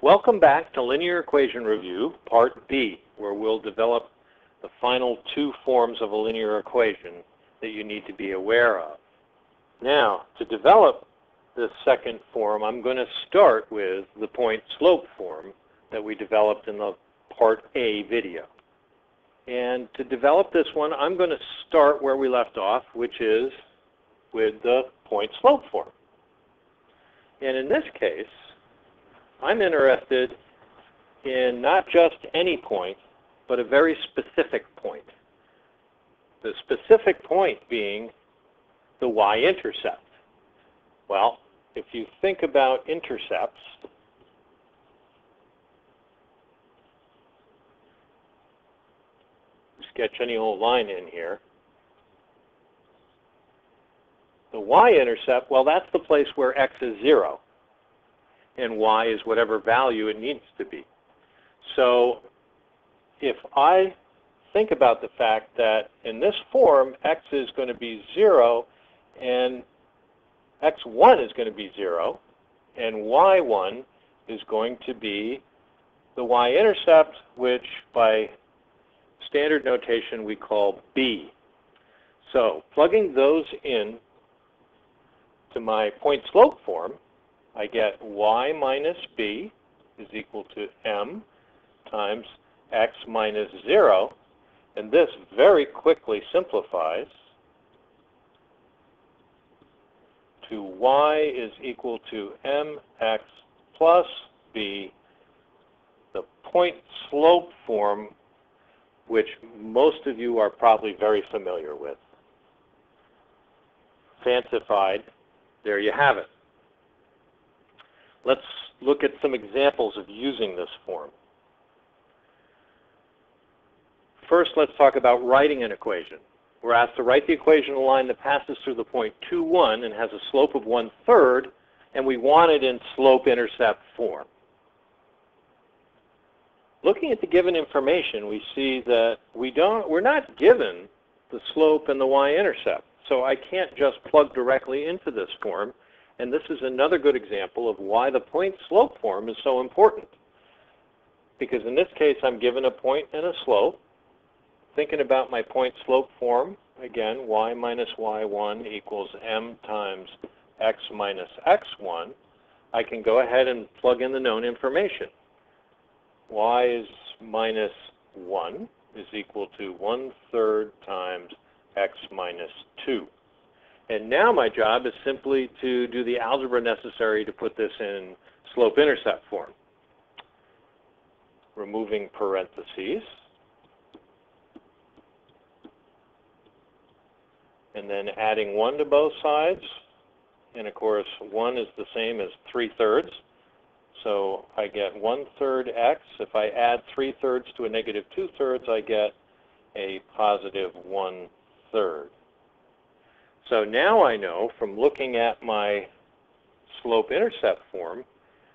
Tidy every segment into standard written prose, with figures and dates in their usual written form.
Welcome back to Linear Equation Review, Part B, where we'll develop the final two forms of a linear equation that you need to be aware of. Now, to develop this second form, I'm going to start with the point-slope form that we developed in the Part A video. And to develop this one, I'm going to start where we left off, which is with the point-slope form. And in this case, I'm interested in not just any point, but a very specific point. The specific point being the y-intercept. Well, if you think about intercepts, sketch any old line in here. The y-intercept, well, that's the place where x is 0. And y is whatever value it needs to be. So if I think about the fact that in this form, x is going to be 0, and x1 is going to be 0, and y1 is going to be the y-intercept, which by standard notation we call b. So plugging those in to my point-slope form, I get y minus b is equal to m times x minus 0, and this very quickly simplifies to y is equal to mx plus b, the point-slope form, which most of you are probably very familiar with. Fancified, there you have it. Let's look at some examples of using this form. First, let's talk about writing an equation. We're asked to write the equation in a line that passes through the point 2, 1 and has a slope of 1/3, and we want it in slope-intercept form. Looking at the given information, we see that we're not given the slope and the y-intercept, so I can't just plug directly into this form. And this is another good example of why the point-slope form is so important. Because in this case, I'm given a point and a slope. Thinking about my point-slope form, again, y minus y1 equals m times x minus x1, I can go ahead and plug in the known information. Y is minus 1 is equal to 1/3 times x minus 2. And now my job is simply to do the algebra necessary to put this in slope-intercept form. Removing parentheses. And then adding 1 to both sides. And of course, 1 is the same as 3/3. So I get 1/3 x. If I add 3/3 to a negative 2/3, I get a positive 1/3. So now I know from looking at my slope-intercept form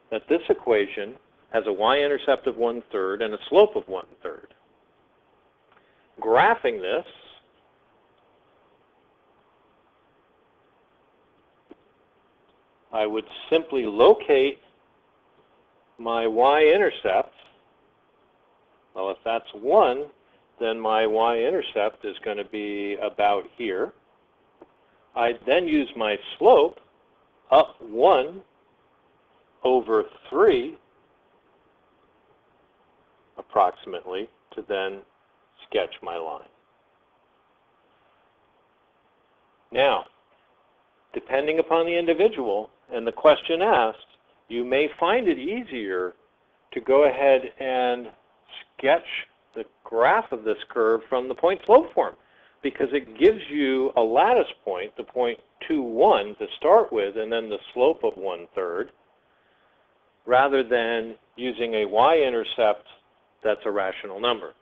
that this equation has a y-intercept of 1/3 and a slope of 1/3. Graphing this, I would simply locate my y-intercept. Well, if that's 1, then my y-intercept is going to be about here. I then use my slope, up 1 over 3, approximately, to then sketch my line. Now, depending upon the individual and the question asked, you may find it easier to go ahead and sketch the graph of this curve from the point-slope form, because it gives you a lattice point, the point 2, 1, to start with, and then the slope of 1/3, rather than using a y-intercept that's a rational number.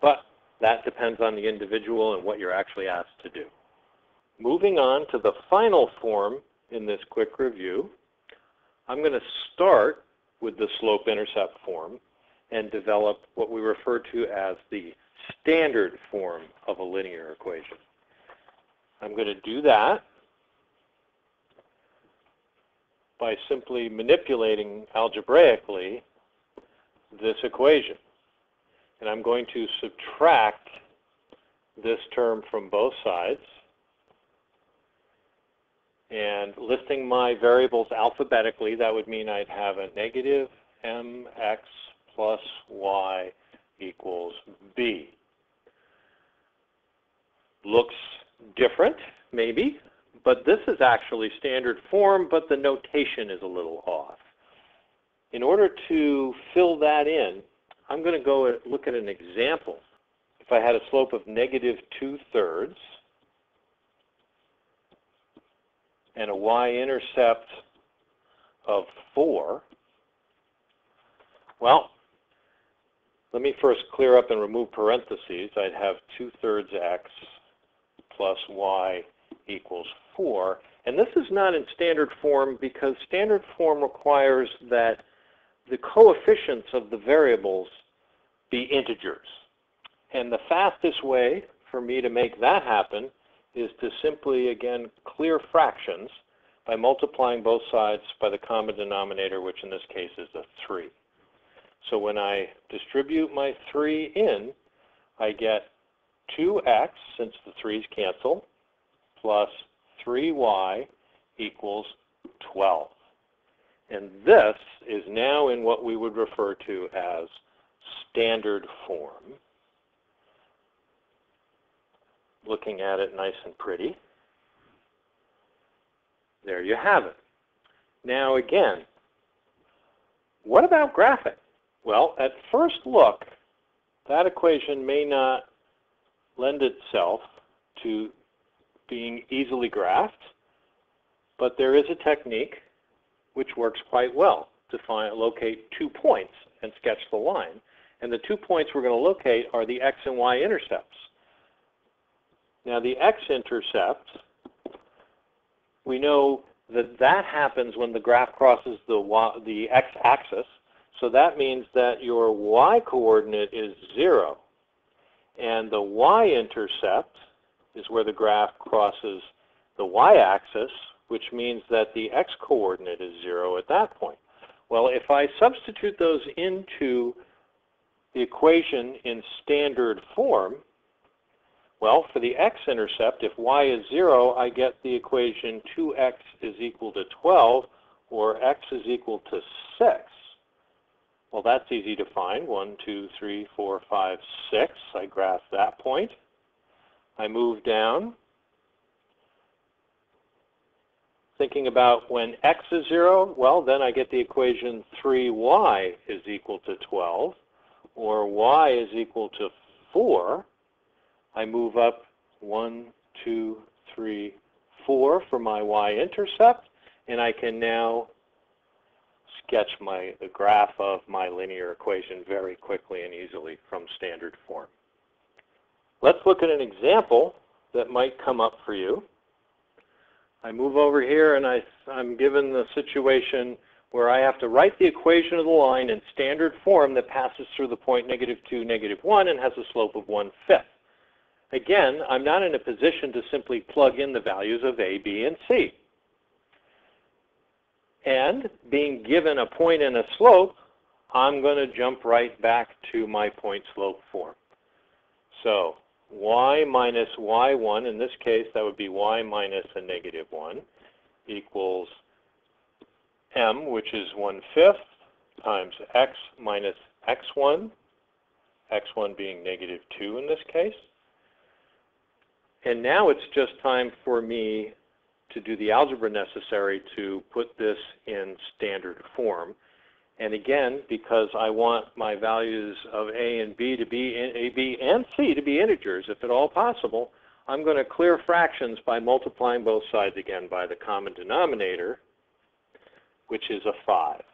But that depends on the individual and what you're actually asked to do. Moving on to the final form in this quick review, I'm going to start with the slope-intercept form and develop what we refer to as the standard form of a linear equation. I'm going to do that by simply manipulating algebraically this equation. And I'm going to subtract this term from both sides. And listing my variables alphabetically, that would mean I'd have a negative mx plus y equals b. Looks different, maybe, but this is actually standard form, but the notation is a little off. In order to fill that in, I'm going to go look at an example. If I had a slope of negative 2/3 and a y-intercept of 4, well, let me first clear up and remove parentheses. I'd have 2/3 x plus y equals 4. And this is not in standard form because standard form requires that the coefficients of the variables be integers. And the fastest way for me to make that happen is to simply, again, clear fractions by multiplying both sides by the common denominator, which in this case is a 3. So when I distribute my 3 in, I get 2x, since the 3's cancel, plus 3y equals 12. And this is now in what we would refer to as standard form. Looking at it nice and pretty. There you have it. Now again, what about graphing? Well, at first look, that equation may not lend itself to being easily graphed, but there is a technique which works quite well to locate 2 points and sketch the line. And the 2 points we're going to locate are the x and y intercepts. Now the x-intercept, we know that that happens when the graph crosses the x-axis. So that means that your y-coordinate is 0. And the y-intercept is where the graph crosses the y-axis, which means that the x-coordinate is 0 at that point. Well, if I substitute those into the equation in standard form, well, for the x-intercept, if y is 0, I get the equation 2x is equal to 12, or x is equal to 6. Well, that's easy to find. 1, 2, 3, 4, 5, 6. I graph that point. I move down. Thinking about when x is 0, well, then I get the equation 3y is equal to 12, or y is equal to 4. I move up 1, 2, 3, 4 for my y-intercept, and I can now sketch the graph of my linear equation very quickly and easily from standard form. Let's look at an example that might come up for you. I move over here and I'm given the situation where I have to write the equation of the line in standard form that passes through the point -2, -1 and has a slope of 1/5. Again, I'm not in a position to simply plug in the values of a, b, and c. And being given a point and a slope, I'm going to jump right back to my point-slope form. So y minus y1, in this case that would be y minus a -1, equals m, which is 1/5, times x minus x1, x1 being -2 in this case. And now it's just time for me to do the algebra necessary to put this in standard form. And again, because I want my values of a and b to be a, b, and c to be integers, if at all possible, I'm going to clear fractions by multiplying both sides again by the common denominator, which is a 5.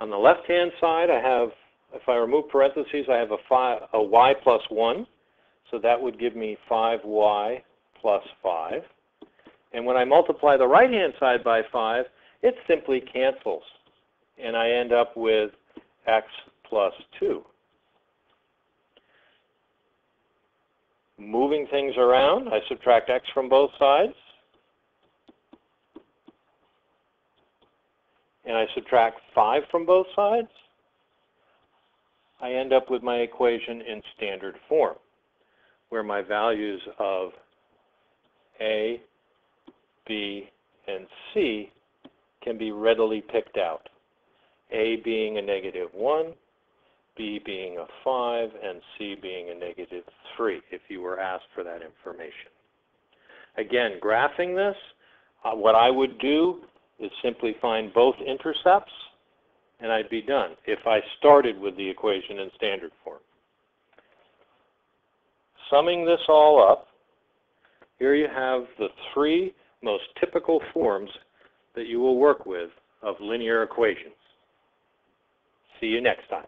On the left-hand side, I have, if I remove parentheses, I have a y plus 1. So that would give me 5y plus 5. And when I multiply the right-hand side by 5, it simply cancels. And I end up with x plus 2. moving things around, I subtract x from both sides, and I subtract 5 from both sides, I end up with my equation in standard form, where my values of a, b, and c can be readily picked out. A being a -1, b being a 5, and c being a -3, if you were asked for that information. Again, graphing this, what I would do is simply find both intercepts, and I'd be done if I started with the equation in standard form. Summing this all up, here you have the 3 most typical forms that you will work with of linear equations. See you next time.